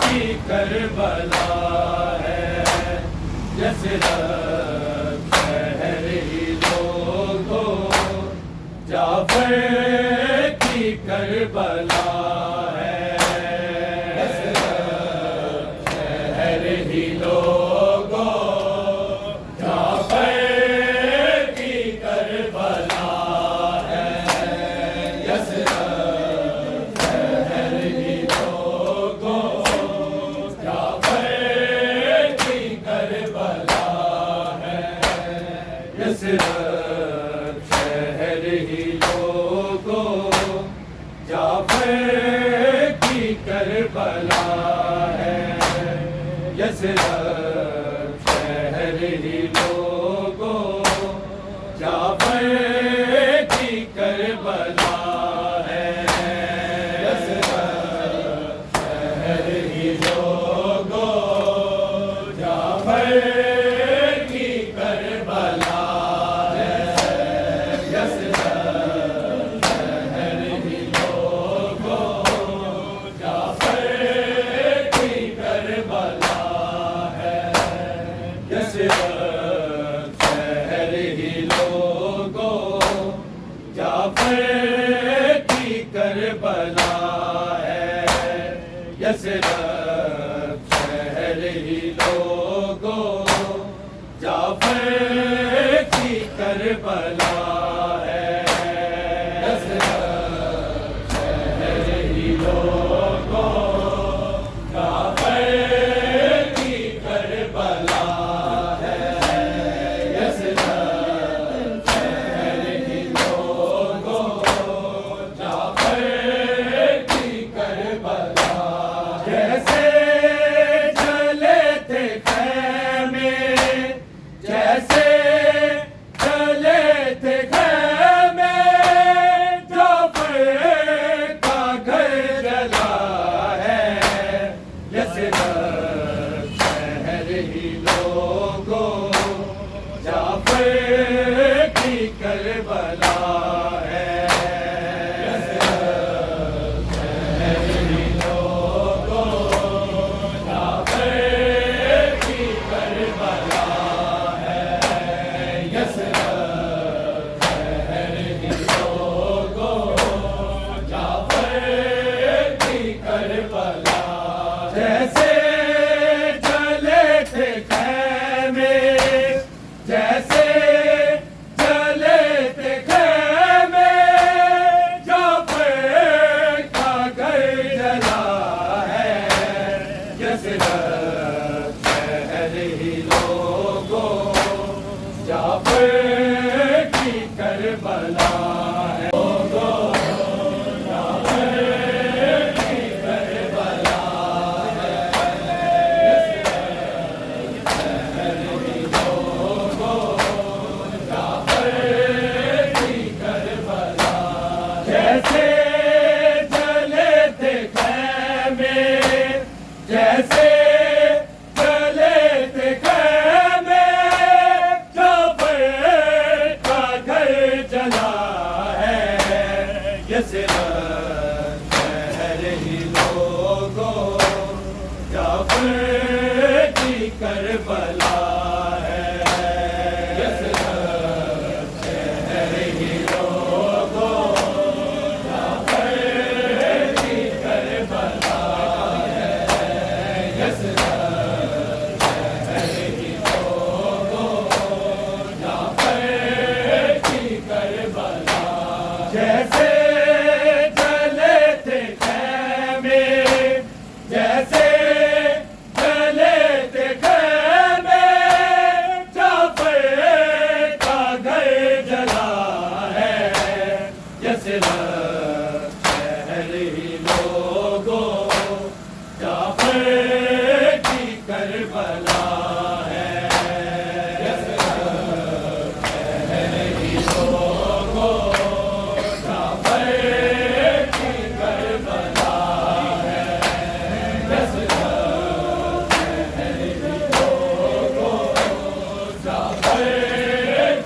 کی کربلا ہے، یثرب شہر ہی لوگوں جعفر کی کربلا ہے، یثرب شہر ہی لوگوں جعفر کی کربلا ہے، یثرب شہر ہی لوگوں جعفر کی کربلا ہے، یثرب شہر ہی لوگوں جعفر کی کربلا ہے، یثرب شہر ہی لوگوں جعفر کی کربلا ہے، یثرب شہر ہی لوگوں جعفر کی کربلا ہے، یثرب شہر ہی لوگوں جعفر کی کربلا ہے، یثرب شہر ہی لوگوں جعفر کی کربلا ہے، یثرب شہر ہی لوگوں جعفر کی کربلا ہے، یثرب شہر ہی لوگوں جعفر کی کربلا ہے، یثرب شہر ہی لوگوں جعفر کی کربلا، جیسے جلے تھے خیمے، جیسے جلے تھے خیمے، جعفر کا گھر جلا ہے، یثرب شہر ہی لوگوں جعفر کی کربلا ہے، یثرب شہر ہی لوگوں جعفر کی کربلا ہے، یثرب شہر ہی لوگوں جعفر کی کربلا، جیسے جلے تھے خیمے، جیسے جلے تھے خیمے، جعفر کا گھر جلا ہے، یثرب شہر ہی لوگوں جعفر کی کربلا ہے، جعفر کی کربلا ہے، یثرب شہر ہی لوگوں جعفر کی کربلا، جیسے جلے تھے خیمے، جیسے جلے تھے خیمے، جعفر کا گھر جلا ہے، یثرب شہر ہی لوگوں جعفر کی کربلا ہے، یثرب شہر ہی لوگوں جعفر کی کربلا ہے، یثرب شہر ہی لوگوں جعفر کی کربلا، جیسے جلے تھے خیمے، جیسے جلے تھے خیمے، جعفر کا گھر جلا ہے، یثرب شہر ہی لوگوں جعفر کی کربلا ہے، یثرب شہر ہی لوگوں جعفر کی کربلا ہے، یثرب شہر ہی لوگوں جعفر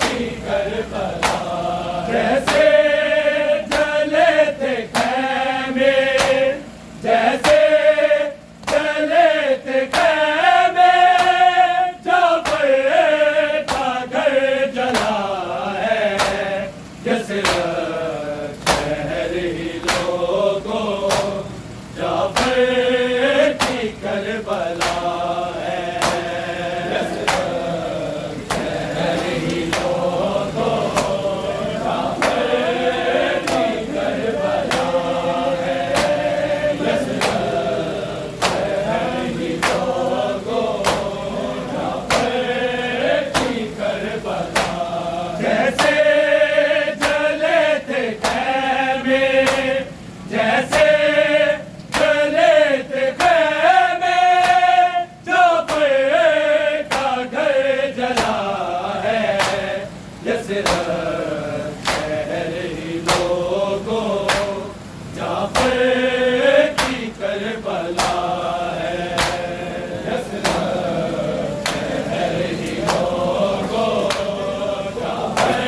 کی کربلا، جیسے جلے تھے خیمے، جیسے کی کربلا ہے شہر ہی لوگوں جعفر کی کربلا ہے شہر ہی لوگوں جعفر کی کربلا جیسے جلے تھے خیمے جیسے جلے تھے خیمے جعفر کا گھر جلا ہے یثرب شہر ہی لوگوں جعفر کی کربلا ہے یثرب شہر ہی لوگوں جعفر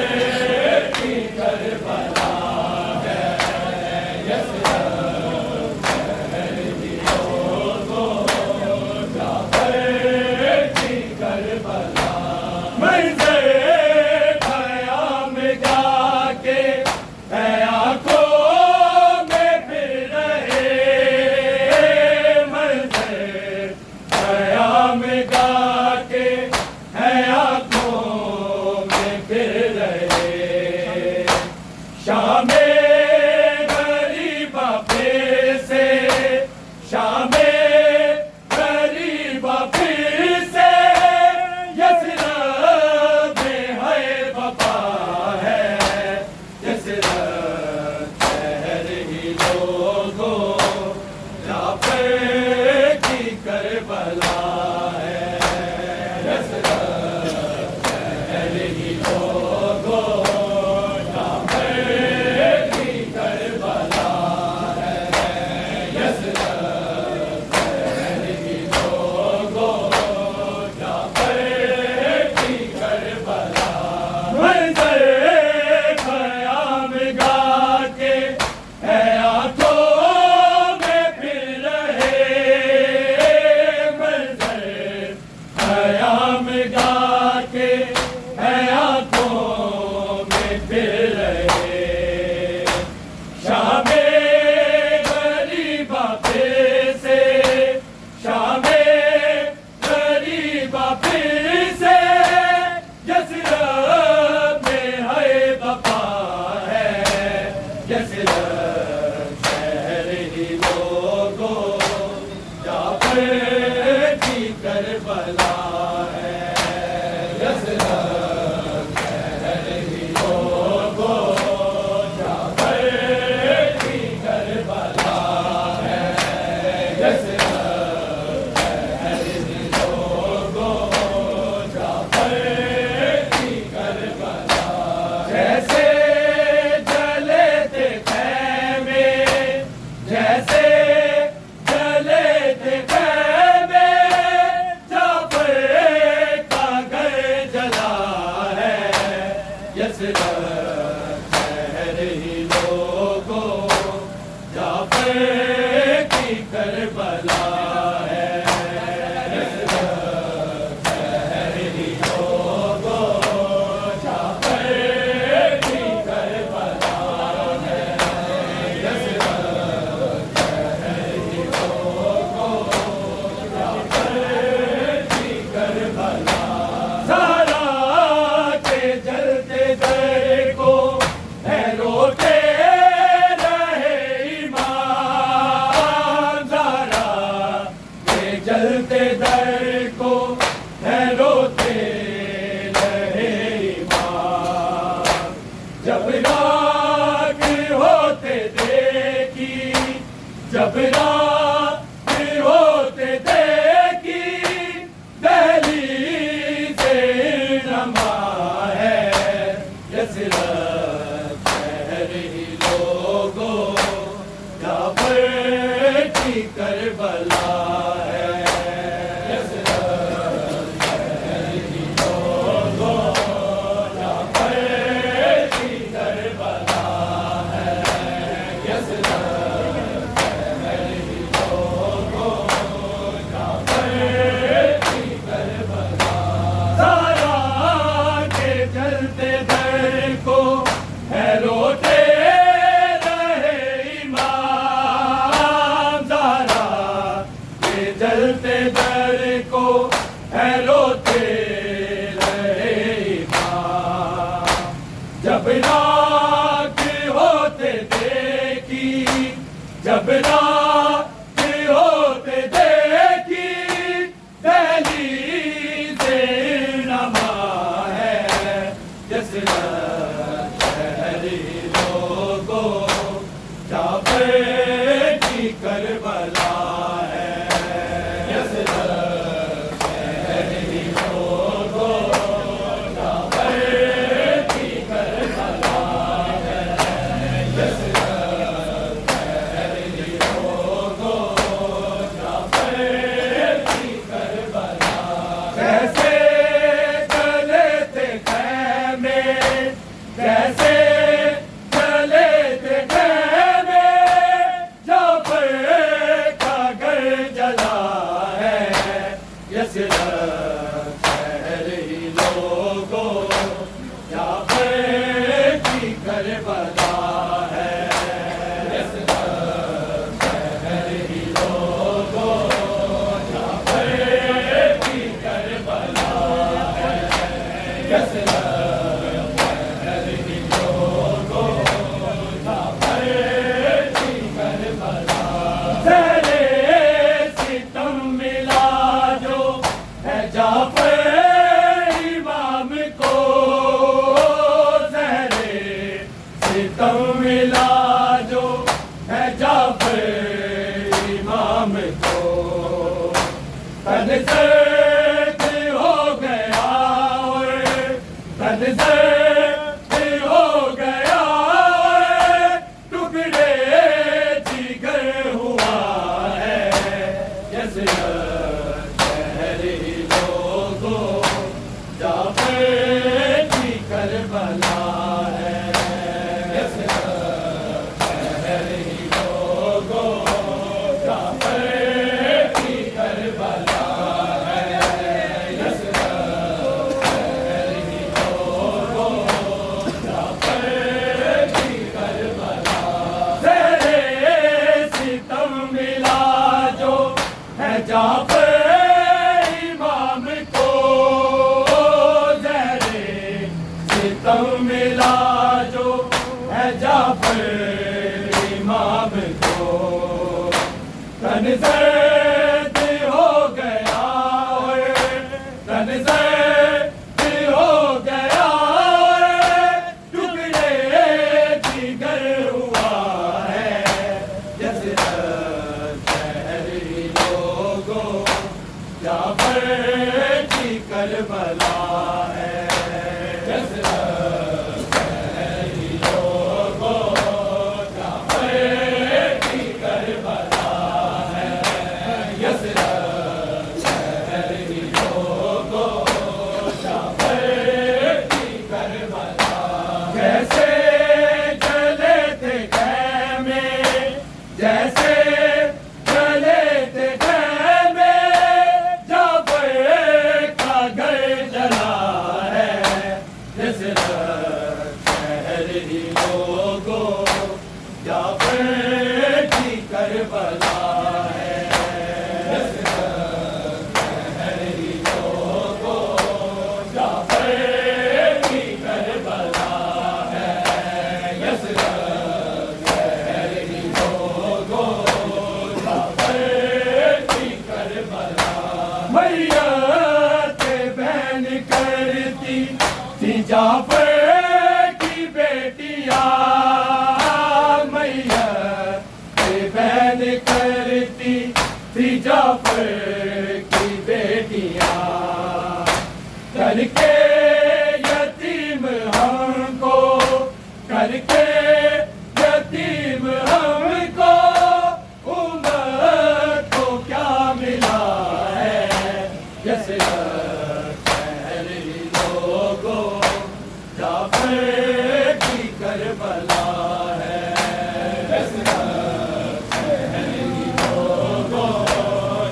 کی کربلا ہے یثرب شہر ہی لوگوں جعفر کی کربلا منظر خیام گاہ کے ہے آنکھوں میں پھر رہے منظر خیام گاہ کے ہے آنکھوں میں پھر رہے شام غریبہ پھر سے شام غریبہ پھر سے یثرب میں ہے وفا ہے یثرب شہر ہی لوگوں جعفر کی کربلا ہے یثرب شہر ہی لوگوں جعفر کی کربلا ہے یثرب شہر ہی لوگوں جعفر کی کربلا منظر خیام گاہ کے ہے آنکھوں میں پھر رہے منظر خیام گاہ کے ہے آنکھوں میں پھر رہے شام غریبہ پھر سے شام غریبہ پھر سے یثرب میں ہے وفا ہے یثرب شہر ہی لوگوں جعفر کی کربلا ہے یثرب شہر ہی لوگوں جعفر کی کربلا ہے یثرب شہر ہی لوگوں جعفر کی کربلا جیسے جلے تھے خیمے جیسے جلے تھے خیمے جعفر کا گھر جلا ہے یثرب شہر ہی لوگوں جعفر کی کربلا ہے یثرب شہر ہی لوگوں جعفر کی کربلا ہے یثرب شہر ہی لوگوں جعفر کی کربلا زہرا کے جلتے در کو ہے روتے رہے ایمان زہرا کے جلتے در کو ہے روتے رہے ایمان جب راک ہوتے دیکھی جب راک ہوتے دیکھی دہلیز رما ہے یثرب شہر ہی لوگوں جعفر کی کربلا ہے یثرب شہر ہی لوگوں جعفر کی کربلا ہے یثرب شہر ہی لوگوں جعفر کی کربلا زہرا کے جلتے در کو ہے روتے رہے ایمان زہرا امام کو تن زرد ہو گیا اور تن زرد ہو گیا اور ٹکڑے جگر ہوا ہے یزید شہری لوگوں جعفر کی کربلا ہے یزید شہری لوگوں جعفر کی کربلا ہے یزید شہری لوگوں جعفر کی کربلا زہرِ ستم ملا جو ہے جعفر امام کو زہرِ ستم ملا جو ہے جعفر امام کو تن زرد ہو گیا اور تن زرد ہو گیا اور ٹکڑے جگر ہوا ہے یزید شہری لوگوں جعفر کی کربلا ہے یزید شہری لوگوں جعفر کی کربلا ہے یزید شہری لوگوں جعفر کی کربلا جیسے جلے تھے خیمے جیسے جلے تھے خیمے جعفر کا گھر جلا ہے یزید شہری لوگوں جعفر کی کربلا ہے یزید شہری لوگوں جعفر کی کربلا ہے یزید شہری لوگوں جعفر کی کربلا میت بہن کرتی تھی جعفر کی بیٹیاں میت بہن کرتی تھی جعفر کی بیٹیاں کر کے یتیم ہم کو کر کے یتیم ہم کو امت کو کیا ملا ہے یزید شہری لوگوں جعفر کی کربلا ہے یزید شہری لوگوں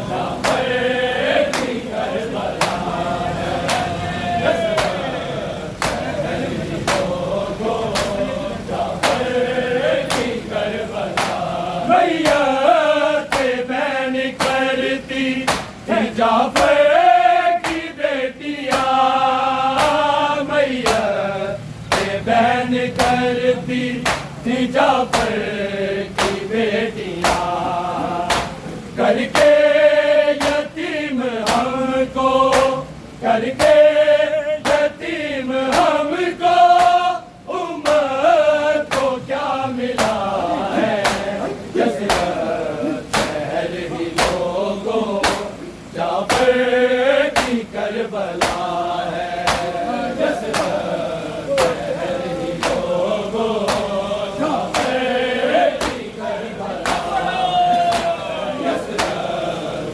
جعفر کی کربلا ہے یزید شہری لوگوں جعفر کی کربلا میت بہن کرتی تھی جعفر کی بیٹیاں میت بہن کرتی تھی جعفر کی بیٹیاں کر کے یتیم ہم کو کر کے یتیم ہم کو امت کو کیا ملا ہے یزید شہری لوگوں جعفر کی کربلا ہے یزید شہری لوگوں جعفر کی کربلا ہے یزید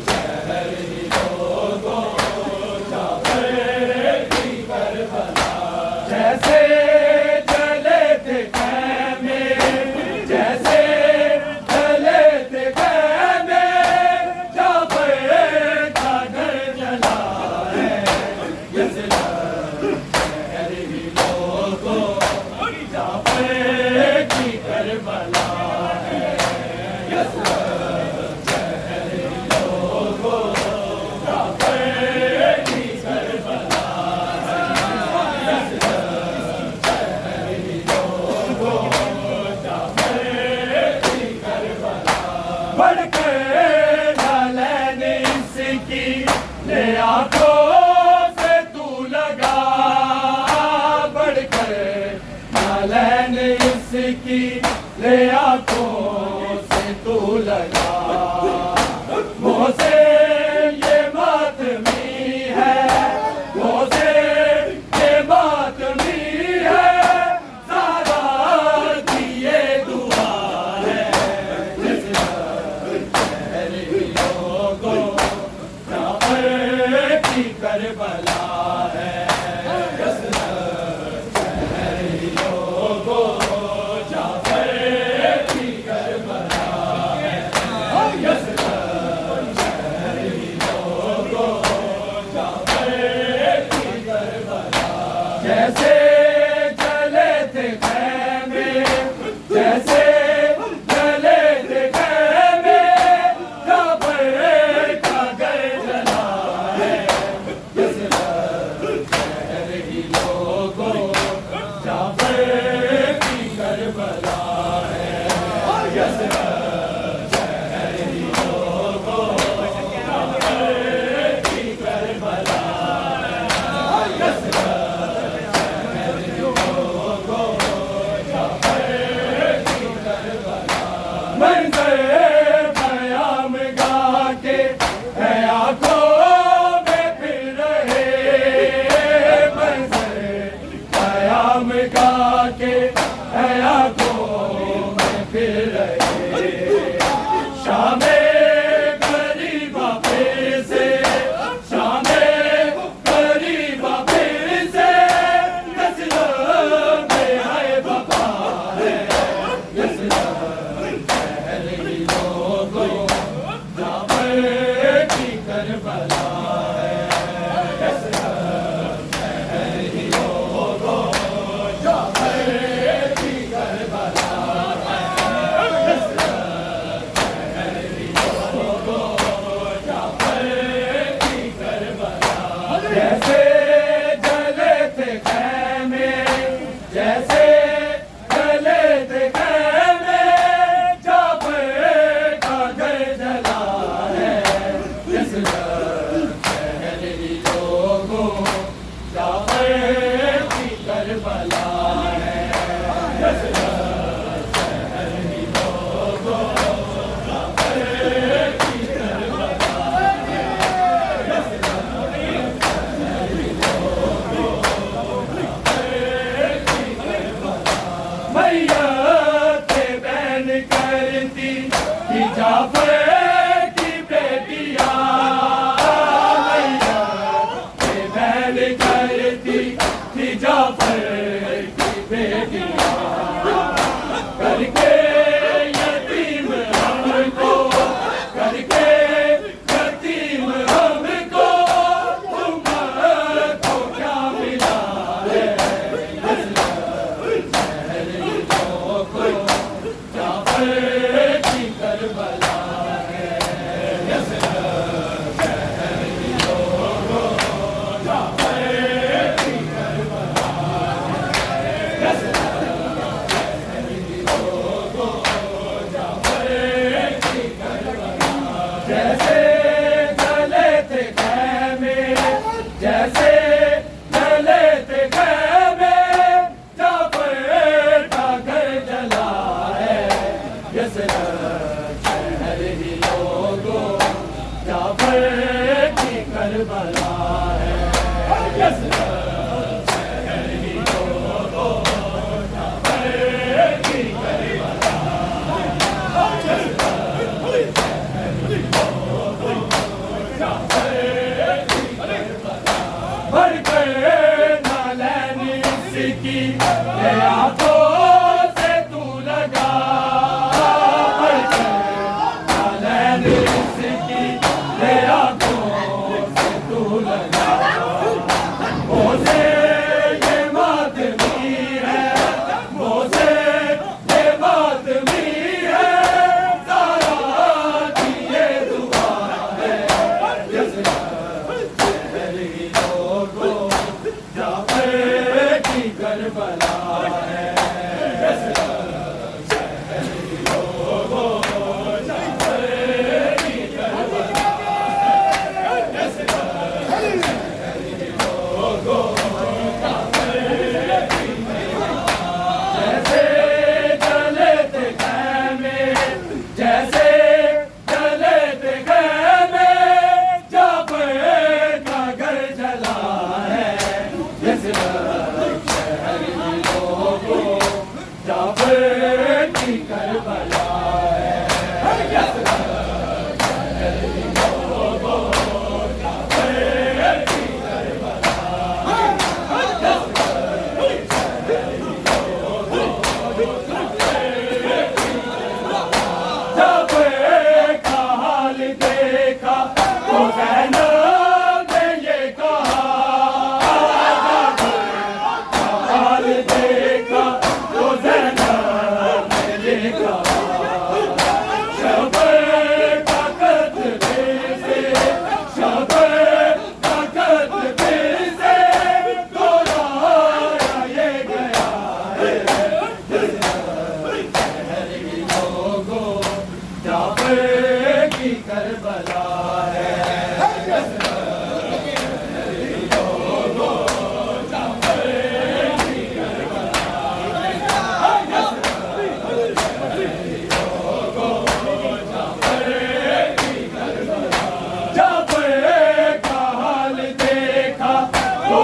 شہری لوگوں جعفر کی کربلا جیسے جلے تھے خیمے جیسے جلے تھے خیمے جعفر کا گھر جلا ہے یزید شہری لوگوں جعفر کی کربلا ہے یزید شہری لوگوں جعفر کی کربلا ہے یزید شہری لوگوں جعفر کی کربلا بڑھ کر ڈالین اس کی لے آنکھوں سے تو لگا بڑھ کر ڈالین اس کی لے آنکھوں سے تو لگا کربلا ہے یثرب شہریوں کو جعفر کی کربلا ہے یثرب شہریوں کو جعفر کی کربلا جیسے جلے تھے خیمے جیسے جلے تھے خیمے جعفر کا گھر جلا ہے یثرب شہر کی لوگوں جعفر کی کربلا ہے یثرب شہر کی لوگوں جعفر کی کربلا ہے یثرب شہر کی لوگوں جعفر کی کربلا منظر قیام گاہ کے ہے آنکھوں میں پھر رہے منظر قیام گاہ کے ہے آنکھوں میں پھر رہے شام غریبا پھر سے شام غریبا پھر سے یثرب میں ہے وفا ہے یثرب شہر کی لوگوں جعفر کی کربلا ہے یثرب شہر کی لوگوں جعفر کی کربلا ہے یثرب شہر کی لوگوں جعفر کی کربلا جیسے جلے تھے خیمے جیسے جلے تھے خیمے جعفر کا گھر جلا ہے یثرب شہر کی لوگوں جعفر کی کربلا ہے یثرب شہر کی لوگوں جعفر کی کربلا ہے یثرب شہر کی لوگوں جعفر کی کربلا میت بین کرتی تھی جعفر کی بیٹیاں میت بین کرتی تھی جعفر کی بیٹیاں کر کے یتیم ہم کو کر کے یتیم ہم کو تم کو کیا ملا ہے یثرب شہر کی لوگوں جعفر کی کربلا ہے یثرب شہر کی لوگوں جعفر کی کربلا ہے یثرب شہر کی لوگوں جعفر کی کربلا جیسے جلے تھے خیمے جیسے جلے تھے خیمے جعفر کا گھر جلا ہے یثرب شہر کی لوگوں جعفر کی کربلا ہے یثرب شہر کی لوگوں جعفر کی کربلا ہے یثرب شہر کی لوگوں جعفر کی کربلا بھر کر نالین اس کی یہ آنکھوں سے تو لگا بھر کر نالین اس کی یہ آنکھوں سے تو لگا جعفر کا حال دیکھا تو